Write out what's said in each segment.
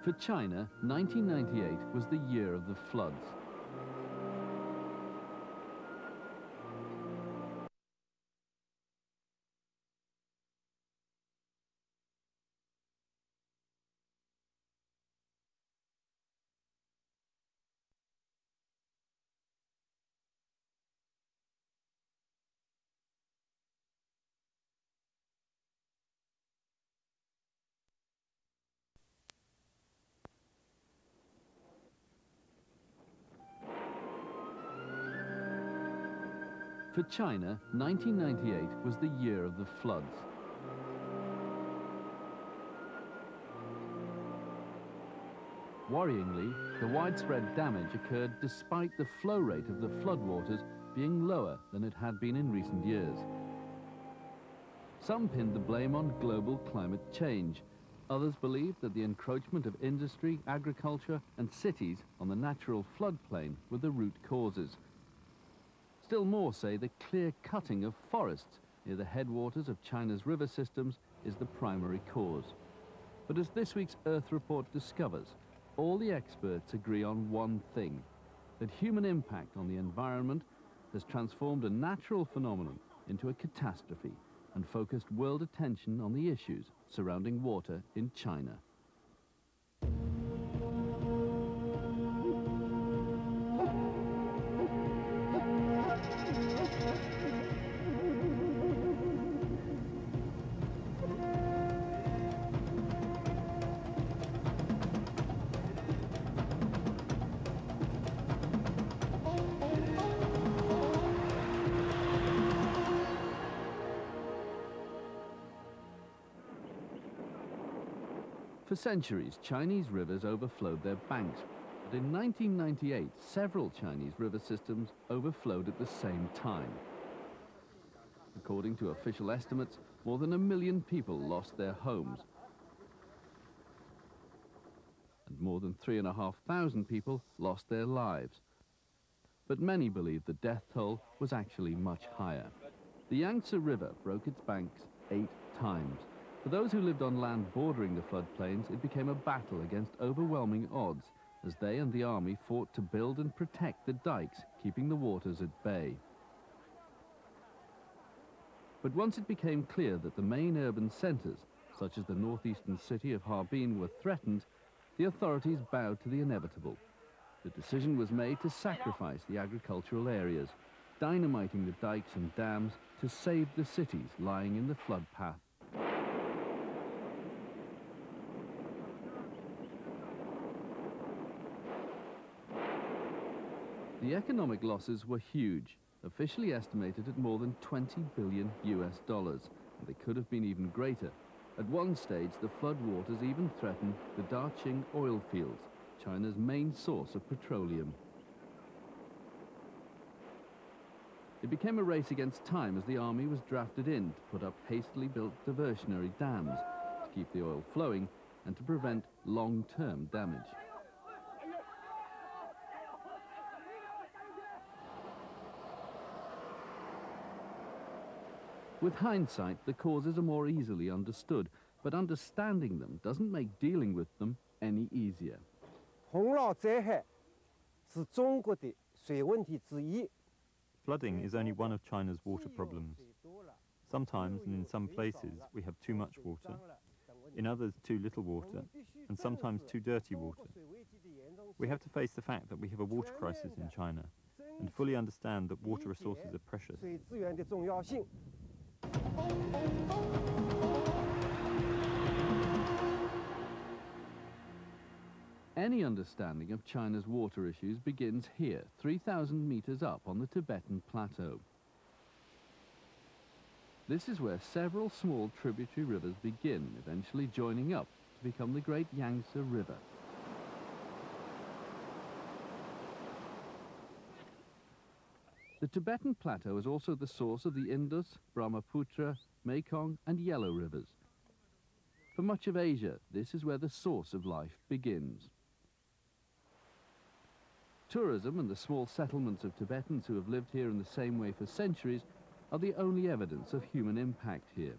For China, 1998 was the year of the floods. For China, 1998 was the year of the floods. Worryingly, the widespread damage occurred despite the flow rate of the floodwaters being lower than it had been in recent years. Some pinned the blame on global climate change. Others believed that the encroachment of industry, agriculture and cities on the natural floodplain were the root causes. Still more say the clear cutting of forests near the headwaters of China's river systems is the primary cause. But as this week's Earth Report discovers, all the experts agree on one thing, that human impact on the environment has transformed a natural phenomenon into a catastrophe and focused world attention on the issues surrounding water in China. For centuries, Chinese rivers overflowed their banks. But in 1998, several Chinese river systems overflowed at the same time. According to official estimates, more than 1 million people lost their homes. And more than 3,500 people lost their lives. But many believe the death toll was actually much higher. The Yangtze River broke its banks 8 times. For those who lived on land bordering the floodplains, it became a battle against overwhelming odds as they and the army fought to build and protect the dikes, keeping the waters at bay. But once it became clear that the main urban centres, such as the northeastern city of Harbin, were threatened, the authorities bowed to the inevitable. The decision was made to sacrifice the agricultural areas, dynamiting the dikes and dams to save the cities lying in the flood path. The economic losses were huge, officially estimated at more than $20 billion US, and they could have been even greater. At one stage, the floodwaters even threatened the Daqing oil fields, China's main source of petroleum. It became a race against time as the army was drafted in to put up hastily built diversionary dams to keep the oil flowing and to prevent long-term damage. With hindsight, the causes are more easily understood, but understanding them doesn't make dealing with them any easier. Flooding is only one of China's water problems. Sometimes, and in some places, we have too much water, in others too little water, and sometimes too dirty water. We have to face the fact that we have a water crisis in China, and fully understand that water resources are precious. Any understanding of China's water issues begins here, 3,000 meters up on the Tibetan Plateau. This is where several small tributary rivers begin, eventually joining up to become the great Yangtze River. The Tibetan Plateau is also the source of the Indus, Brahmaputra, Mekong and Yellow rivers. For much of Asia, this is where the source of life begins. Tourism and the small settlements of Tibetans who have lived here in the same way for centuries are the only evidence of human impact here.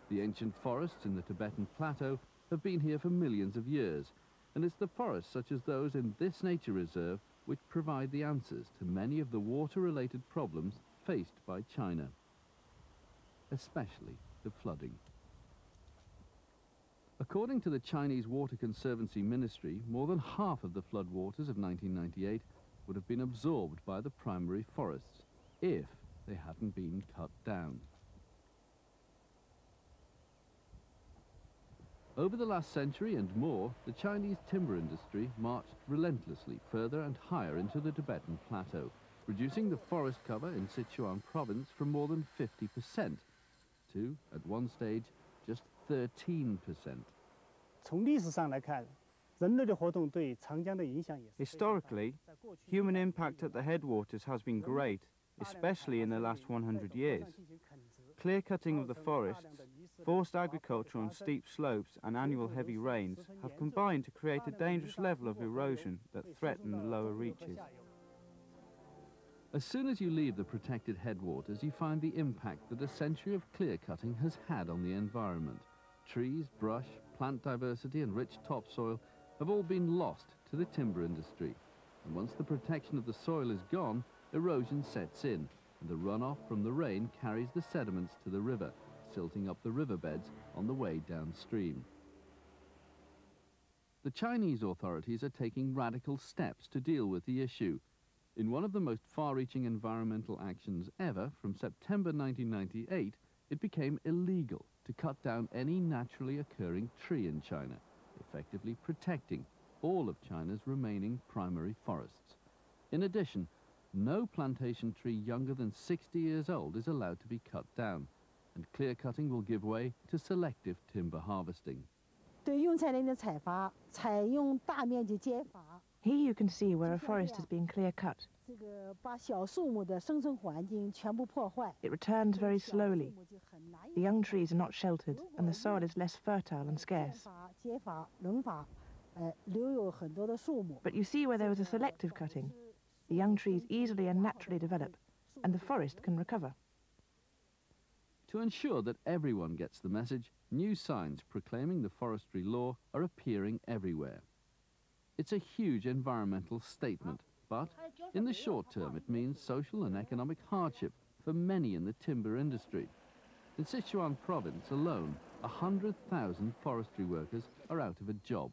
The ancient forests in the Tibetan Plateau have been here for millions of years, and it's the forests such as those in this nature reserve which provide the answers to many of the water-related problems faced by China, especially the flooding. According to the Chinese Water Conservancy Ministry, more than half of the floodwaters of 1998 would have been absorbed by the primary forests if they hadn't been cut down. Over the last century and more, the Chinese timber industry marched relentlessly further and higher into the Tibetan Plateau, reducing the forest cover in Sichuan province from more than 50% to, at one stage, just 13%. Historically, human impact at the headwaters has been great, especially in the last 100 years. Clear-cutting of the forests, forced agriculture on steep slopes and annual heavy rains have combined to create a dangerous level of erosion that threaten the lower reaches. As soon as you leave the protected headwaters, you find the impact that a century of clear-cutting has had on the environment. Trees, brush, plant diversity and rich topsoil have all been lost to the timber industry. And once the protection of the soil is gone, erosion sets in, and the runoff from the rain carries the sediments to the river, silting up the riverbeds on the way downstream. The Chinese authorities are taking radical steps to deal with the issue. In one of the most far-reaching environmental actions ever, from September 1998, it became illegal to cut down any naturally occurring tree in China, effectively protecting all of China's remaining primary forests. In addition, no plantation tree younger than 60 years old is allowed to be cut down, and clear-cutting will give way to selective timber harvesting. Here you can see where a forest has been clear-cut. It returns very slowly. The young trees are not sheltered, and the soil is less fertile and scarce. But you see where there was a selective cutting. The young trees easily and naturally develop, and the forest can recover. To ensure that everyone gets the message, new signs proclaiming the forestry law are appearing everywhere. It's a huge environmental statement, but in the short term it means social and economic hardship for many in the timber industry. In Sichuan province alone, 100,000 forestry workers are out of a job,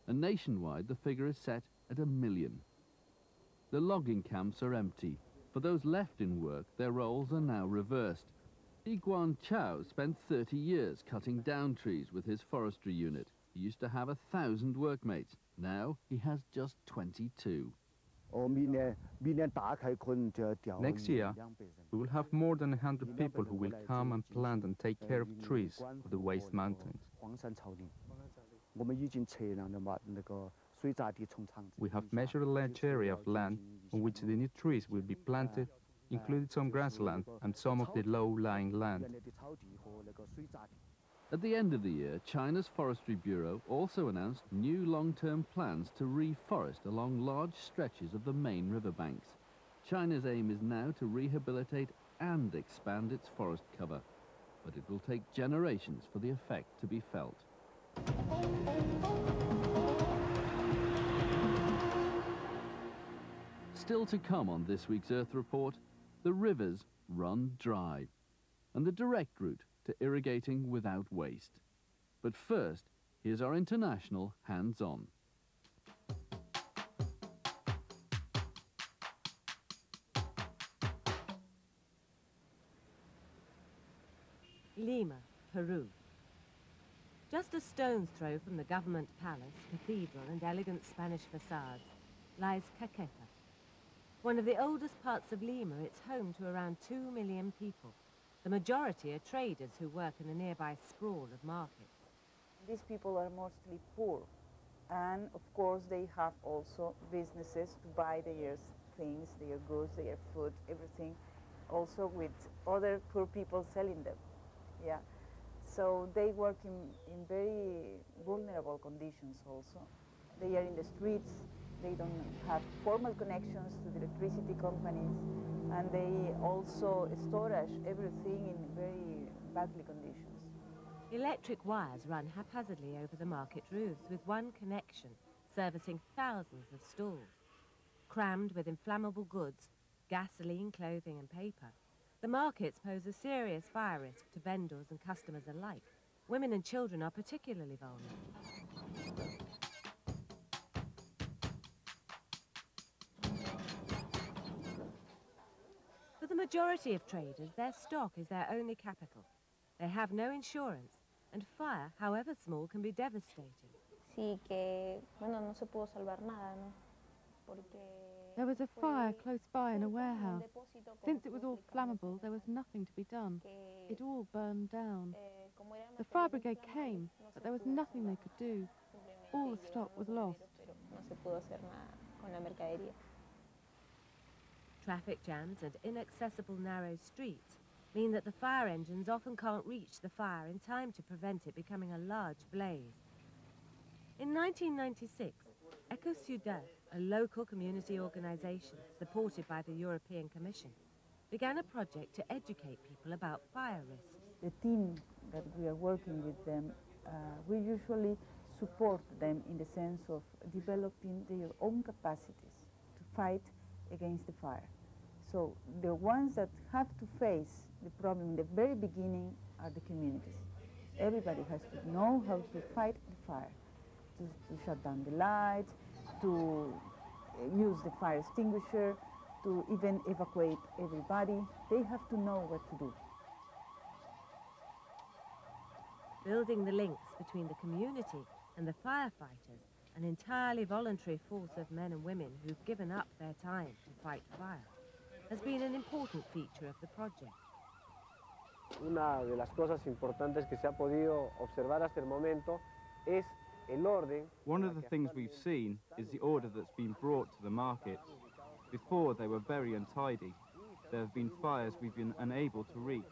and nationwide the figure is set at 1 million. The logging camps are empty. For those left in work, their roles are now reversed. Li Guanchao spent 30 years cutting down trees with his forestry unit. He used to have 1,000 workmates. Now he has just 22. Next year, we will have more than 100 people who will come and plant and take care of trees of the waste mountains. We have measured a large area of land on which the new trees will be planted, including some grassland and some of the low-lying land. At the end of the year, China's Forestry Bureau also announced new long-term plans to reforest along large stretches of the main riverbanks. China's aim is now to rehabilitate and expand its forest cover, but it will take generations for the effect to be felt. Still to come on this week's Earth Report, the rivers run dry, and the direct route to irrigating without waste. But first, here's our international hands-on. Lima, Peru. Just a stone's throw from the government palace, cathedral and elegant Spanish facades lies Caqueta. One of the oldest parts of Lima, it's home to around 2 million people. The majority are traders who work in a nearby sprawl of markets. These people are mostly poor, and of course they have also businesses to buy their things, their goods, their food, everything, also with other poor people selling them. Yeah. So they work in very vulnerable conditions also. They are in the streets, they don't have formal connections to the electricity companies, and they also storage everything in very badly conditions. Electric wires run haphazardly over the market roofs with one connection servicing thousands of stalls. Crammed with inflammable goods, gasoline, clothing and paper, the markets pose a serious fire risk to vendors and customers alike. Women and children are particularly vulnerable. For the majority of traders, their stock is their only capital. They have no insurance, and fire, however small, can be devastating. There was a fire close by in a warehouse. Since it was all flammable, there was nothing to be done. It all burned down. The fire brigade came, but there was nothing they could do. All the stock was lost. Traffic jams and inaccessible narrow streets mean that the fire engines often can't reach the fire in time to prevent it becoming a large blaze. In 1996, Ecociudad, a local community organisation supported by the European Commission, began a project to educate people about fire risks. The team that we are working with them, we usually support them in the sense of developing their own capacities to fight against the fire. So the ones that have to face the problem in the very beginning are the communities. Everybody has to know how to fight the fire, to shut down the lights, to use the fire extinguisher, to even evacuate everybody. They have to know what to do. Building the links between the community and the firefighters, an entirely voluntary force of men and women who've given up their time to fight fire, has been an important feature of the project. Una de las cosas importantes que se ha podido observar hasta el momento es el orden. One of the things we've seen is the order that's been brought to the market. Before, they were very untidy. There have been fires we've been unable to reach.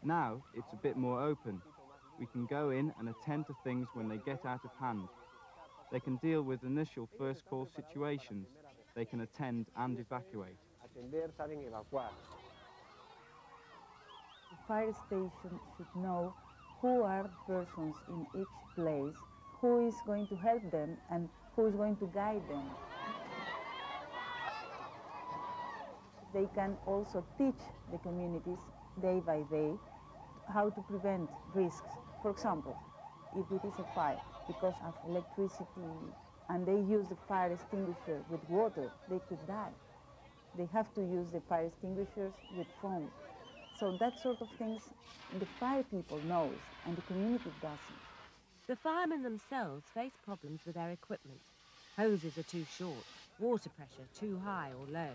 Now, it's a bit more open. We can go in and attend to things when they get out of hand. They can deal with initial first call situations. They can attend and evacuate. The fire station should know who are the persons in each place, who is going to help them and who is going to guide them. They can also teach the communities day by day how to prevent risks. For example, if it is a fire because of electricity and they use the fire extinguisher with water, they could die. They have to use the fire extinguishers with foam. So that sort of things the fire people knows and the community doesn't. The firemen themselves face problems with their equipment. Hoses are too short, water pressure too high or low.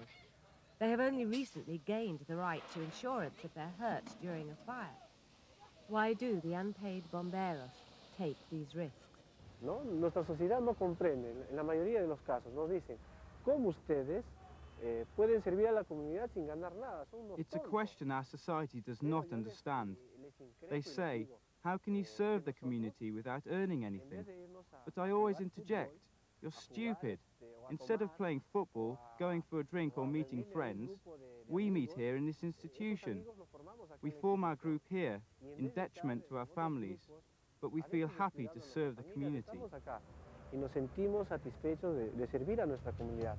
They have only recently gained the right to insurance if they're hurt during a fire. Why do the unpaid bomberos take these risks? ¿No? Nuestra sociedad no comprende, en la mayoría de los casos, nos dicen, ¿cómo ustedes pueden servir a la comunidad sin ganar nada? Son unos It's a tontos. question our society does not understand. They say, how can you serve the community without earning anything? But I always interject, you're stupid. Instead of playing football, going for a drink or meeting friends, we meet here in this institution. We form our group here, in detriment to our families, but we feel happy to serve the community. Y nos sentimos satisfechos de servir a nuestra comunidad.